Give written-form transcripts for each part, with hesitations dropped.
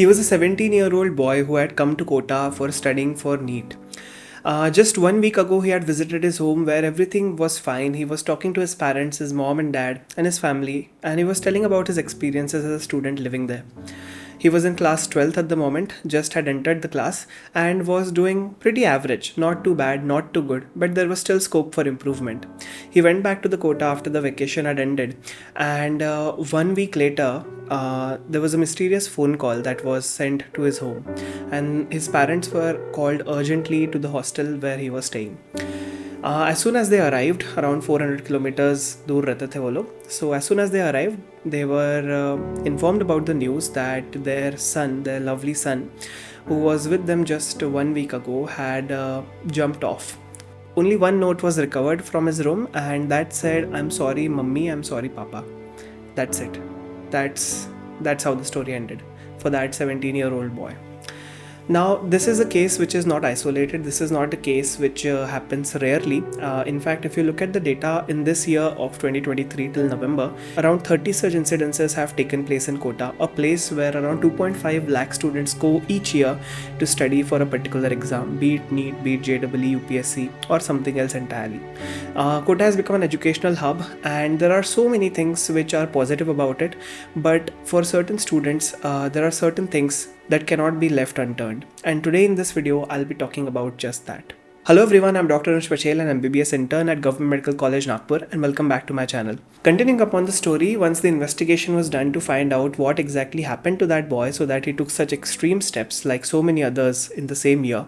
He was a 17-year-old boy who had come to Kota for studying for NEET. Just 1 week ago, he had visited his home where everything was fine. He was talking to his parents, his mom and dad, and his family, and he was telling about his experiences as a student living there. He was in class 12th at the moment, just had entered the class, and was doing pretty average. Not too bad, not too good, but there was still scope for improvement. He went back to the Kota after the vacation had ended, and 1 week later, there was a mysterious phone call that was sent to his home, and his parents were called urgently to the hostel where he was staying. As soon as they arrived, around 400 kilometers दूर रहते थे वो लोग. So as soon as they arrived, they were informed about the news that their son, their lovely son, who was with them just 1 week ago, had jumped off. Only one note was recovered from his room, and that said, "I'm sorry, mummy. I'm sorry, papa." That's it. That's how the story ended for that 17-year-old boy. Now, this is a case which is not isolated. This is not a case which happens rarely. In fact, if you look at the data in this year of 2023 till November, around 30 such incidences have taken place in Kota, a place where around 2.5 lakh students go each year to study for a particular exam, be it NEET, be it JEE, UPSC, or something else entirely. Kota has become an educational hub, and there are so many things which are positive about it, but for certain students, there are certain things that cannot be left unturned. And today in this video, I'll be talking about just that. Hello everyone, I'm Dr. Anuj Pachhel, an MBBS intern at Government Medical College Nagpur, and welcome back to my channel. Continuing upon the story, once the investigation was done to find out what exactly happened to that boy so that he took such extreme steps like so many others in the same year,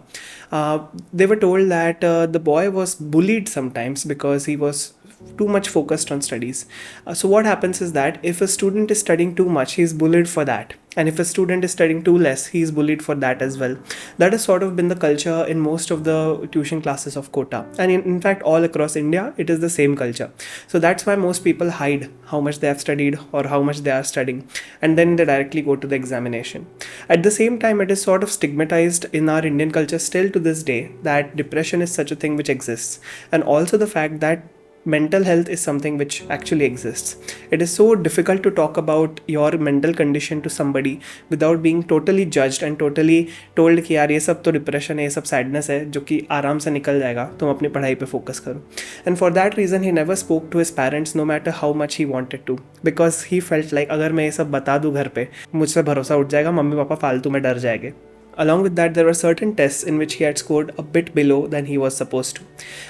they were told that the boy was bullied sometimes because he was too much focused on studies. So what happens is that if a student is studying too much, he is bullied for that. And if a student is studying too less, he is bullied for that as well. That has sort of been the culture in most of the tuition classes of Kota. And in fact, all across India, it is the same culture. So that's why most people hide how much they have studied or how much they are studying. And then they directly go to the examination. At the same time, it is sort of stigmatized in our Indian culture still to this day that depression is such a thing which exists. And also the fact that mental health is something which actually exists. It is so difficult to talk about your mental condition to somebody without being totally judged and totally told कि यार ये सब तो depression है, ये सब sadness है जो कि आराम से निकल जाएगा, तुम अपनी पढ़ाई पे focus करो. And for that reason he never spoke to his parents no matter how much he wanted to, because he felt like अगर मैं ये सब बता दूँ घर पे मुझसे भरोसा उठ जाएगा, मम्मी पापा फालतू में डर जाएंगे. Along with that, there were certain tests in which he had scored a bit below than he was supposed to,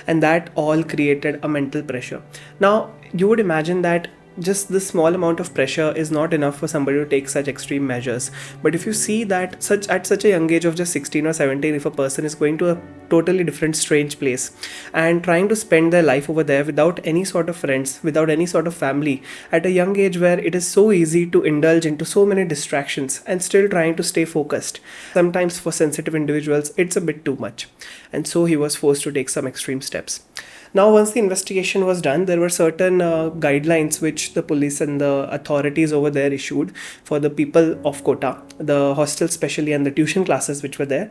and that all created a mental pressure. Now, you would imagine that just this small amount of pressure is not enough for somebody to take such extreme measures. But if you see that at such a young age of just 16 or 17, if a person is going to a totally different strange place and trying to spend their life over there without any sort of friends, without any sort of family, at a young age where it is so easy to indulge into so many distractions and still trying to stay focused, sometimes for sensitive individuals it's a bit too much. And so he was forced to take some extreme steps. Now, once the investigation was done, there were certain guidelines which the police and the authorities over there issued for the people of Kota, the hostel especially, and the tuition classes which were there.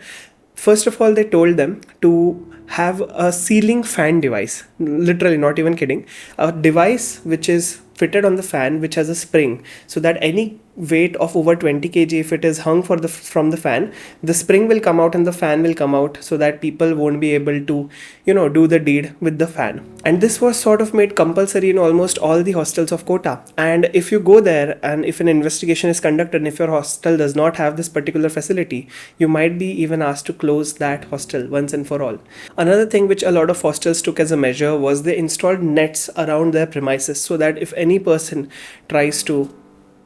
First of all, they told them to have a ceiling fan device, literally, not even kidding, a device which is fitted on the fan which has a spring, so that any weight of over 20 kg, if it is hung from the fan, the spring will come out and the fan will come out, so that people won't be able to do the deed with the fan. And this was sort of made compulsory in almost all the hostels of Kota. And if you go there and if an investigation is conducted and if your hostel does not have this particular facility, you might be even asked to close that hostel once and for all. Another thing which a lot of hostels took as a measure was they installed nets around their premises, so that if any person tries to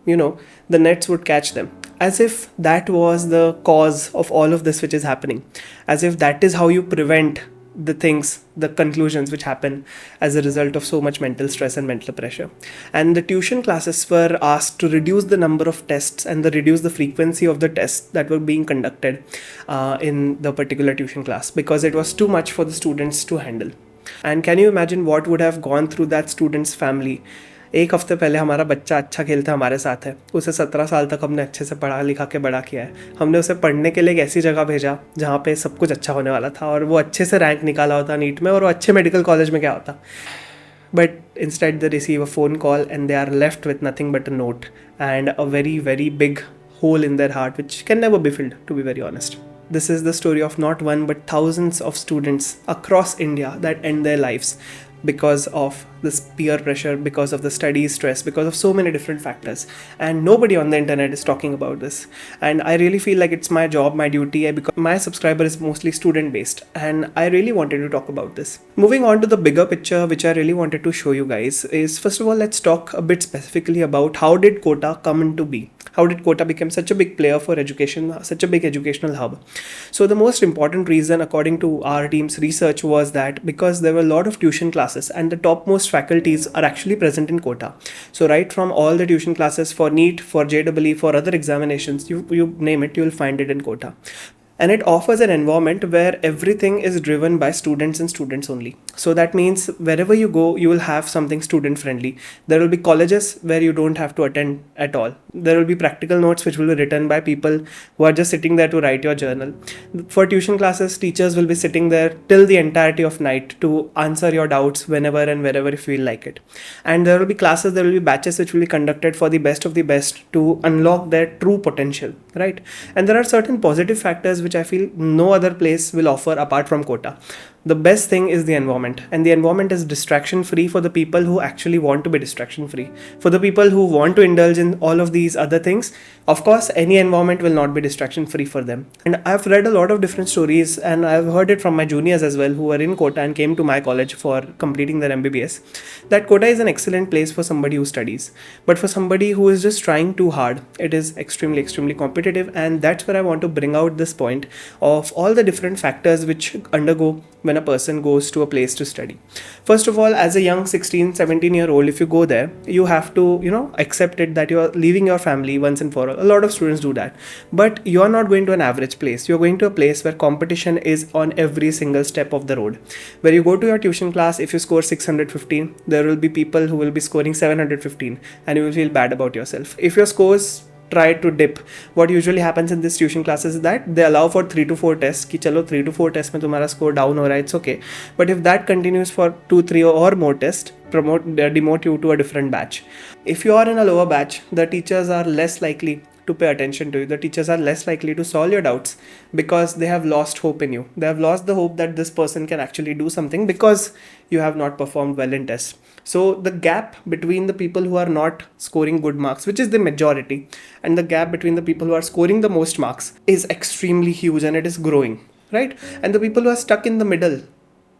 the nets would catch them, as if that was the cause of all of this which is happening, as if that is how you prevent the things, the conclusions which happen as a result of so much mental stress and mental pressure. And the tuition classes were asked to reduce the number of tests and reduce the frequency of the tests that were being conducted in the particular tuition class, because it was too much for the students to handle. And can you imagine what would have gone through that student's family? एक हफ्ते पहले हमारा बच्चा अच्छा खेलता हमारे साथ है, उसे 17 साल तक हमने अच्छे से पढ़ा लिखा के बड़ा किया है, हमने उसे पढ़ने के लिए एक ऐसी जगह भेजा जहाँ पे सब कुछ अच्छा होने वाला था और वो अच्छे से रैंक निकाला होता नीट में और वो अच्छे मेडिकल कॉलेज में क्या होता. But instead they receive a phone call and they are left with nothing but a note and a very, very big hole in their heart which can never be filled, to be very honest. This is the story of not one but thousands of students across India that end their lives because of this peer pressure, because of the study stress, because of so many different factors, and nobody on the internet is talking about this. And I really feel like it's my job, my duty, because my subscriber is mostly student based, and I really wanted to talk about this. Moving on to the bigger picture, which I really wanted to show you guys, is first of all, let's talk a bit specifically about how did Kota come into be. How did Kota become such a big player for education, such a big educational hub? So the most important reason, according to our team's research, was that because there were a lot of tuition classes and the topmost faculties are actually present in Kota. So right from all the tuition classes for NEET, for JEE, for other examinations, you name it, you will find it in Kota. And it offers an environment where everything is driven by students and students only. So that means wherever you go, you will have something student friendly. There will be colleges where you don't have to attend at all. There will be practical notes which will be written by people who are just sitting there to write your journal. For tuition classes, teachers will be sitting there till the entirety of night to answer your doubts whenever and wherever you feel like it. And there will be classes, there will be batches which will be conducted for the best of the best to unlock their true potential, right? And there are certain positive factors which I feel no other place will offer apart from Kota. The best thing is the environment, and the environment is distraction free for the people who actually want to be distraction free. For the people who want to indulge in all of these other things, of course, any environment will not be distraction free for them. And I've read a lot of different stories, and I've heard it from my juniors as well who were in Kota and came to my college for completing their MBBS, that Kota is an excellent place for somebody who studies. But for somebody who is just trying too hard, it is extremely, extremely competitive. And that's where I want to bring out this point of all the different factors which undergo when a person goes to a place to study. First of all, as a young 16-17-year-old, if you go there, you have to, accept it that you are leaving your family once and for all. A lot of students do that. But you are not going to an average place. You're going to a place where competition is on every single step of the road. Where you go to your tuition class, if you score 615, there will be people who will be scoring 715 and you will feel bad about yourself. If your scores try to dip, what usually happens in this tuition classes is that they allow for 3 to 4 tests ki chalo 3 to 4 tests mein tumhara score down ho raha hai, it's okay. But if that continues for 2, 3 or more tests, demote you to a different batch. If you are in a lower batch, the teachers are less likely to pay attention to you. The teachers are less likely to solve your doubts because they have lost hope in you. They have lost the hope that this person can actually do something because you have not performed well in tests. So the gap between the people who are not scoring good marks, which is the majority, and the gap between the people who are scoring the most marks is extremely huge, and it is growing, right? And the people who are stuck in the middle,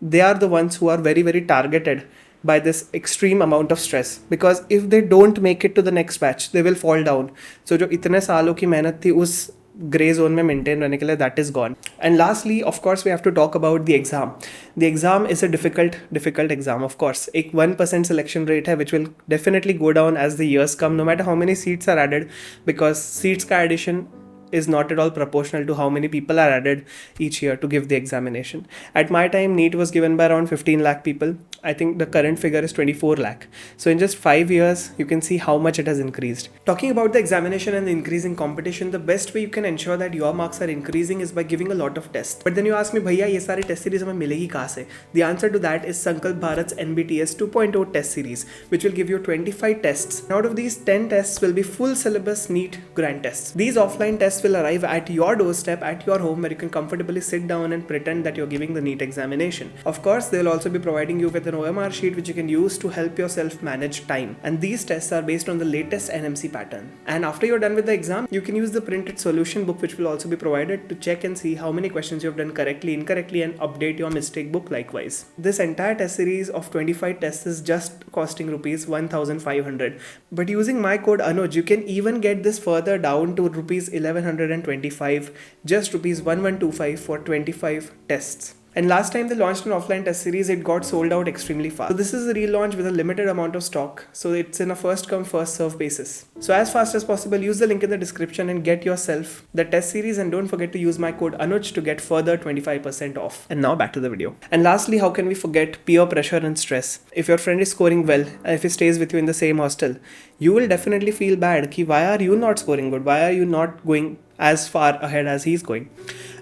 they are the ones who are very, very targeted by this extreme amount of stress, because if they don't make it to the next batch, they will fall down. So जो इतने सालों की मेहनत थी उस gray zone में maintain रहने के लिए, that is gone. And lastly, of course, we have to talk about the exam. The exam is a difficult exam, of course. एक 1% selection rate है, which will definitely go down as the years come, no matter how many seats are added, because seats का addition is not at all proportional to how many people are added each year to give the examination. At my time, NEET was given by around 15 lakh people. I think the current figure is 24 lakh. So in just 5 years, you can see how much it has increased. Talking about the examination and the increasing competition, the best way you can ensure that your marks are increasing is by giving a lot of tests. But then you ask me, bhaiya, ye sari test series हमें मिलेगी कहाँ से? The answer to that is Sankalp Bharat's NBTS 2.0 test series, which will give you 25 tests. And out of these, 10 tests will be full syllabus NEET grand tests. These offline tests will arrive at your doorstep, at your home, where you can comfortably sit down and pretend that you're giving the NEET examination. Of course, they'll also be providing you with an OMR sheet which you can use to help yourself manage time. And these tests are based on the latest NMC pattern. And after you're done with the exam, you can use the printed solution book, which will also be provided, to check and see how many questions you have done correctly, incorrectly, and update your mistake book likewise. This entire test series of 25 tests is just costing rupees 1,500. But using my code Anuj, you can even get this further down to rupees 1,125, just rupees 1,125 for 25 tests. And last time they launched an offline test series, it got sold out extremely fast. So this is a relaunch with a limited amount of stock. So it's in a first come first serve basis. So as fast as possible, use the link in the description and get yourself the test series, and don't forget to use my code Anuj to get further 25% off. And now back to the video. And lastly, how can we forget peer pressure and stress? If your friend is scoring well, and if he stays with you in the same hostel, you will definitely feel bad. Ki why are you not scoring good? Why are you not going as far ahead as he's going?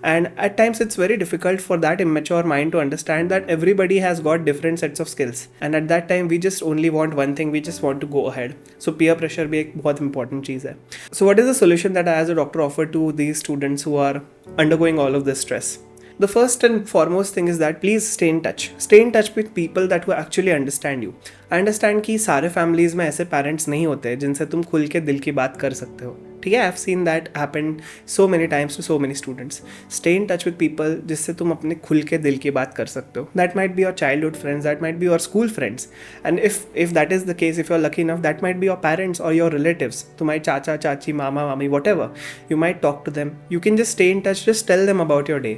And at times it's very difficult for that immature mind to understand that everybody has got different sets of skills, and at that time we just only want one thing, we just want to go ahead. So peer pressure भी एक बहुत important चीज़ है. So what is the solution that I as a doctor offer to these students who are undergoing all of this stress? The first and foremost thing is that please stay in touch. Stay in touch with people that who actually understand you. I understand कि सारे families में ऐसे parents नहीं होते जिनसे तुम खुल के दिल की बात कर सकते हो. ठीक है, I've seen that happen so many times to so many students. Stay in touch with people जिससे तुम अपने खुल के दिल की बात कर सकते हो. That might be your childhood friends, that might be your school friends, and if that is the case, if you're lucky enough, that might be your parents or your relatives. तुम्हारे चाचा चाची मामा मामी whatever. You might talk to them. You can just stay in touch. Just tell them about your day.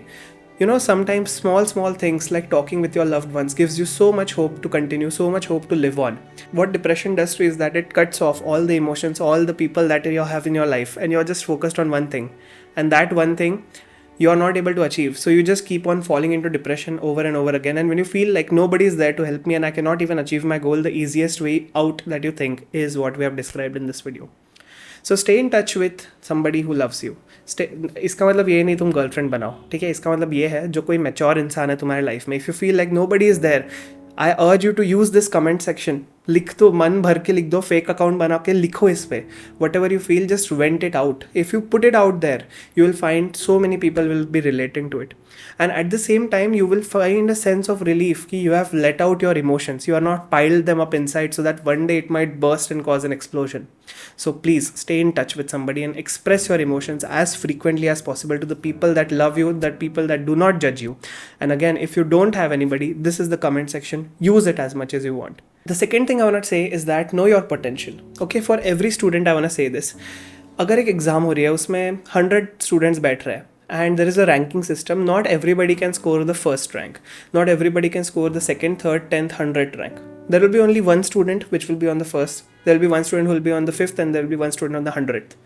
You know, sometimes small things like talking with your loved ones gives you so much hope to continue, so much hope to live on. What depression does to you is that it cuts off all the emotions, all the people that you have in your life, and you're just focused on one thing. And that one thing you're not able to achieve. So you just keep on falling into depression over and over again. And when you feel like nobody is there to help me and I cannot even achieve my goal, the easiest way out that you think is what we have described in this video. So stay in touch with somebody who loves you. इसका मतलब ये नहीं तुम girlfriend बनाओ, ठीक है. इसका मतलब ये है जो कोई मैच्योर इंसान है तुम्हारी लाइफ में. If you feel like nobody is there, I urge you to use this comment section. लिख दो, मन भर के लिख दो, फेक अकाउंट बना के लिखो इस पे. Whatever you feel, just vent it out. If you put it out there, you will find so many people will be relating to it. And at the same time, you will find a sense of relief कि you have let out your emotions. You are not piled them up inside so that one day it might burst and cause an explosion. So please stay in touch with somebody and express your emotions as frequently as possible to the people that love you, that people that do not judge you. And again, if you don't have anybody, this is the comment section. Use it as much as you want. The second thing I want to say is that know your potential. Okay, for every student I want to say this. अगर एक exam हो रही है उसमें 100 students बैठ रहे हैं and there is a ranking system, not everybody can score the first rank. Not everybody can score the second, third, 10th, 100th rank. There will be only one student which will be on the first. There will be one student who will be on the 5th and there will be one student on the 100th.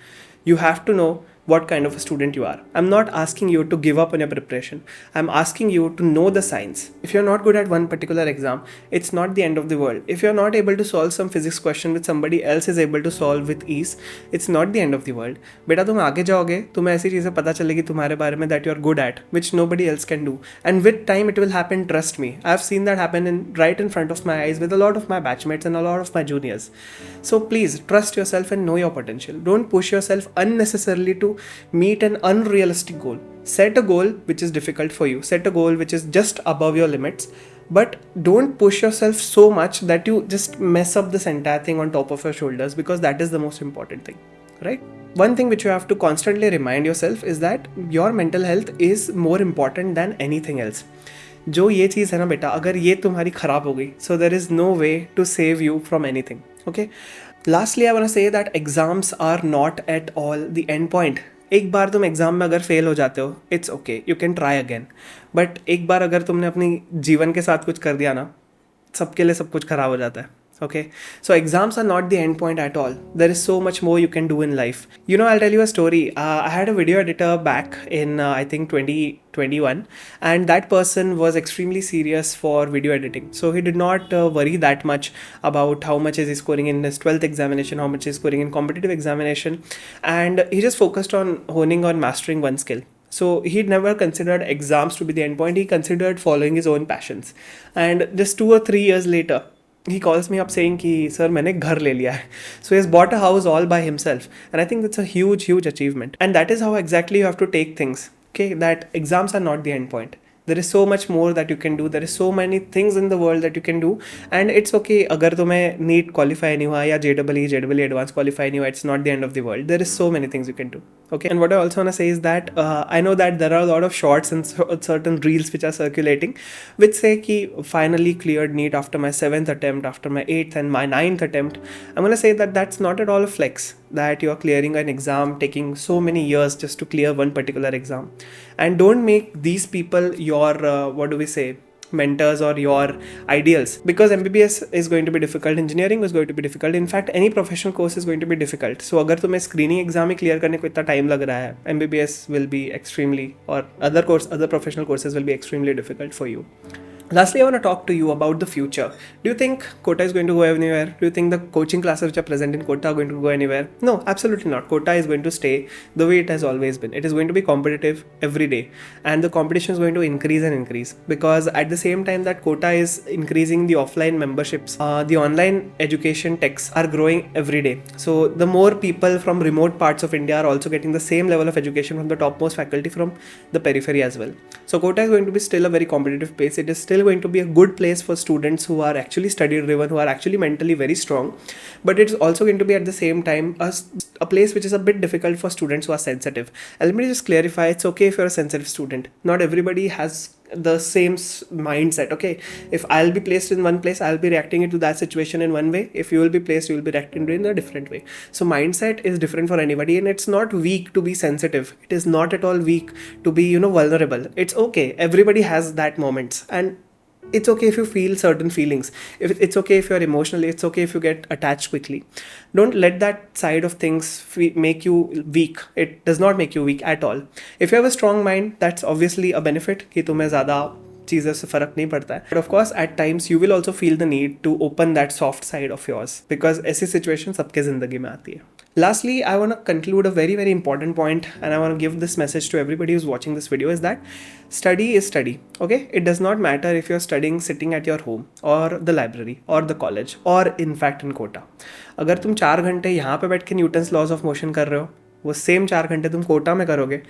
You have to know what kind of a student you are. I'm not asking you to give up on your preparation. I'm asking you to know the science. If you're not good at one particular exam, it's not the end of the world. If you're not able to solve some physics question which somebody else is able to solve with ease, it's not the end of the world. बेटा तुम आगे जाओगे, तुम्हें ऐसी चीज़ें पता चलेगी तुम्हारे बारे में that you're good at, which nobody else can do. And with time it will happen, trust me. I've seen that happen right in front of my eyes with a lot of my batchmates and a lot of my juniors. So please trust yourself and know your potential. Don't push yourself unnecessarily to meet an unrealistic goal. Set a goal which is difficult for you. Set a goal which is just above your limits. But don't push yourself so much that you just mess up this entire thing on top of your shoulders, because that is the most important thing, right? One thing which you have to constantly remind yourself is that your mental health is more important than anything else. जो ये चीज़ है ना बेटा, अगर ये तुम्हारी ख़राब हो गई, so there is no way to save you from anything, okay? Lastly, I want to say that exams are not at all the end point. एक बार तुम एग्ज़ाम में अगर फेल हो जाते हो, it's okay, you can try again. But एक बार अगर तुमने अपनी जीवन के साथ कुछ कर दिया ना, सबके लिए सब कुछ ख़राब हो जाता है. Okay, so exams are not the end point at all. There is so much more you can do in life. You know, I'll tell you a story. I had a video editor back in I think 2021, and that person was extremely serious for video editing. So he did not worry that much about how much is he scoring in his 12th examination, how much is scoring in competitive examination, and he just focused on honing on mastering one skill. So he never considered exams to be the end point. He considered following his own passions. And just 2 or 3 years later, he calls me up saying कि sir मैंने घर ले लिया है. So he has bought a house all by himself, and I think that's a huge achievement. And that is how exactly you have to take things. Okay, that exams are not the end point. There is so much more that you can do. There is so many things in the world that you can do, and it's okay अगर तुम्हें NEET qualify नहीं हुआ या JEE advanced qualify नहीं हुआ, it's not the end of the world. There is so many things you can do. Okay, and what I also want to say is that I know that there are a lot of shorts and certain reels which are circulating which say कि finally cleared NEET after my 7th attempt, after my 8th and my 9th attempt. I'm going to say that that's not at all a flex, that you are clearing an exam taking so many years just to clear one particular exam. And don't make these people your what do we say, mentors or your ideals, because MBBS is going to be difficult, engineering is going to be difficult, in fact any professional course is going to be difficult. So अगर तुम्हें screening exam ही clear करने को इतना time लग रहा है, MBBS will be extremely, or other professional courses will be extremely difficult for you. Lastly, I want to talk to you about the future. Do you think Kota is going to go anywhere? Do you think the coaching classes which are present in Kota are going to go anywhere? No, absolutely not. Kota is going to stay the way it has always been. It is going to be competitive every day, and the competition is going to increase and increase, because at the same time that Kota is increasing the offline memberships, the online education techs are growing every day. So the more people from remote parts of India are also getting the same level of education from the topmost faculty from the periphery as well. So Kota is going to be still a very competitive place. It is still going to be a good place for students who are actually study driven, who are actually mentally very strong, but it's also going to be at the same time a place which is a bit difficult for students who are sensitive. And let me just clarify, it's okay if you're a sensitive student. Not everybody has the same mindset. Okay, if I'll be placed in one place, I'll be reacting into that situation in one way. If you will be placed, you will be reacting to it in a different way. So mindset is different for anybody, and it's not weak to be sensitive. It is not at all weak to be, vulnerable. It's okay. Everybody has that moments, and it's okay if you feel certain feelings. It's okay if you're emotional. It's okay if you get attached quickly. Don't let that side of things make you weak. It does not make you weak at all. If you have a strong mind, that's obviously a benefit कि तुम्हें ज़्यादा चीज़ों से फ़र्क नहीं पड़ता है. But of course, at times you will also feel the need to open that soft side of yours, because ऐसी situation सबके ज़िंदगी में आती है. Lastly, I want to conclude a very, very important point, and I want to give this message to everybody who's watching this video, is that study is study. Okay, it does not matter if you're studying sitting at your home or the library or the college or in fact in Kota. अगर तुम 4 घंटे यहाँ पे बैठ के Newton's laws of motion कर रहे हो, वो सेम 4 घंटे तुम कोटा में करोगे,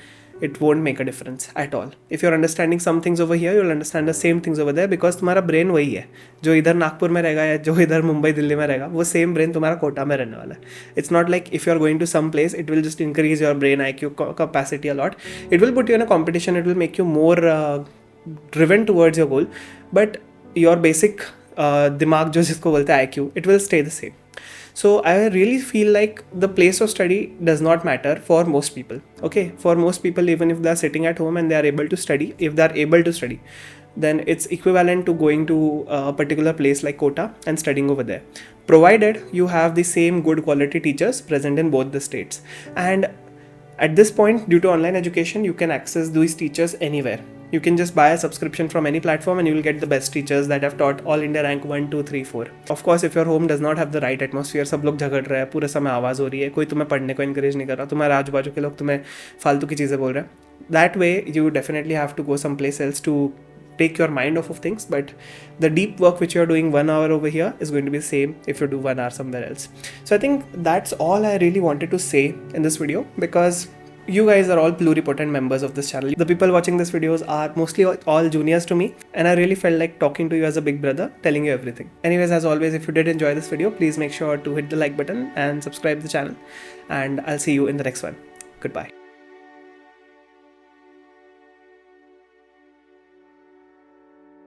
it won't make a difference at all. If you're understanding some things over here, you'll understand the same things over there, because तुम्हारा brain वही है जो इधर नागपुर में रहेगा या जो इधर मुंबई दिल्ली में रहेगा, वो same brain तुम्हारा कोटा में रहने वाला है. It's not like if you're going to some place, it will just increase your brain IQ capacity a lot. It will put you in a competition. It will make you more driven towards your goal, but your basic दिमाग जो जिसको बोलते हैं IQ, it will stay the same. So I really feel like the place of study does not matter for most people. Okay, for most people, even if they are sitting at home and they are able to study, if they are able to study, then it's equivalent to going to a particular place like Kota and studying over there, provided you have the same good quality teachers present in both the states. And at this point, due to online education, you can access these teachers anywhere. You can just buy a subscription from any platform and you will get the best teachers that have taught all India rank 1, 2, 3, 4. Of course, if your home does not have the right atmosphere, सब लोग झगड़ रहे हैं, पूरे समय आवाज़ हो रही है, कोई तुम्हें पढ़ने को encourage नहीं कर रहा, तुम्हारे आजू बाजू के लोग तुम्हें फालतू की चीज़ें बोल रहे हैं, that way you definitely have to go someplace else to take your mind off of things. But the deep work which you're doing 1 hour over here is going to be the same if you do 1 hour somewhere else. So I think that's all I really wanted to say in this video, because you guys are all pluripotent members of this channel. The people watching these videos are mostly all juniors to me, and I really felt like talking to you as a big brother, telling you everything. Anyways, as always, if you did enjoy this video, please make sure to hit the like button and subscribe the channel, and I'll see you in the next one. Goodbye.